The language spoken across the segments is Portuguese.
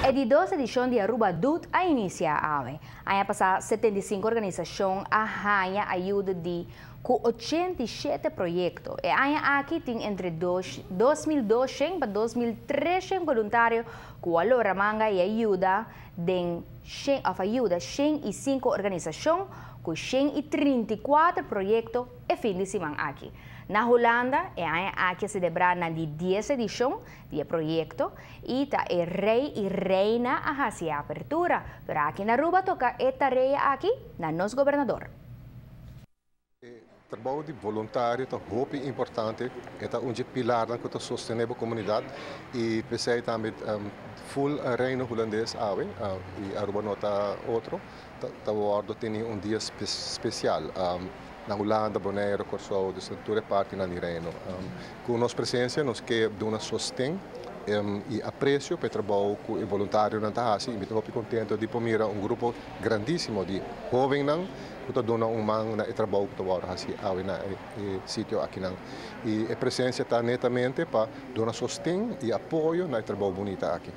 A 12 edição de Aruba DUT a iniciar ave. Aí passar 75 organizações a ajuda de com 87 projetos. E aí aqui tem entre 2.200 para 2.300 voluntários que valora manga e ajuda de 105 organizações com 134 projetos e fim de semana aqui. Na Holanda, aqui celebrar na 10 edição do projeto e tá é rei e reina a hacia apertura. Pero aqui na Aruba toca a tarefa aqui na nosso governador. O trabalho de voluntário é muito importante, é um pilar que sustenta a comunidade e precisa também full reino holandês e Aruba nota outro, tem dia especial. Na Holanda, Bonaire, Corsou, de estrutura parte na reino. Com nossa presença, nós que damos sustento e aprecio para o trabalho que o voluntário não está fazendo. Estou muito contente de poder grupo grandíssimo de jovens que dona mão no trabalho que está fazendo no sítio aqui. E a presença está netamente para dar sustento e apoio no trabalho bonito aqui.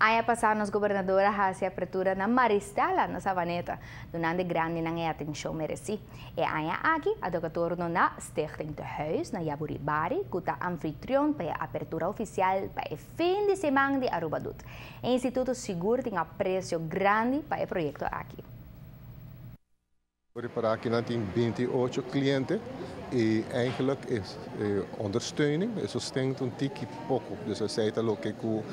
Aí passar nos governadora hacia apertura na Maristela, na Savaneta, donando grande na atenção mereci. E aí aqui a doutor na Stichting de Huis na Jaburibari, que está anfitrião para a apertura oficial para o fim de semana de Aruba DUT. O Instituto Seguro tem apreço grande para o projeto aqui. Para aqui nós temos 28 clientes e eigenlijk is ondersteuning, sustento tique pouco. Dus we zeiden ook que o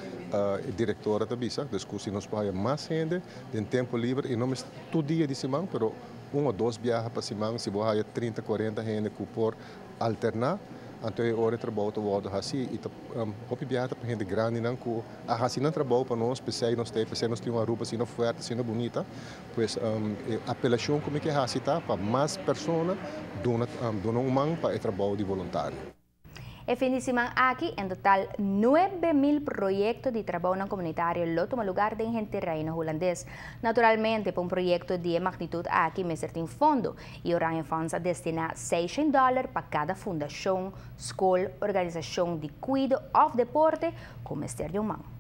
diretor está bisa, dus se nós pagamos mais gente, tem tempo livre e não é todo dia de semana, pero ou dois viagens para semana, se você 30, 40 gente que por alternar. Então, hora trabalho to worden assim e op viagem para gente grande não que assim não trabalho para nós, pensei nós temos uma roupa assim forte, assim bonita, pois apelação como que assim tá para mais pessoas dona mão para o trabalho de voluntário. E fim de semana aqui, em total, 9.000 projetos de trabalho comunitário lo toma lugar em terreno holandês. Naturalmente, para um projeto de magnitude aqui, mas tem fundo e o Ryan Funds destina $600 para cada fundação, escola, organização de cuidado ou deporte, como Esther de Humano.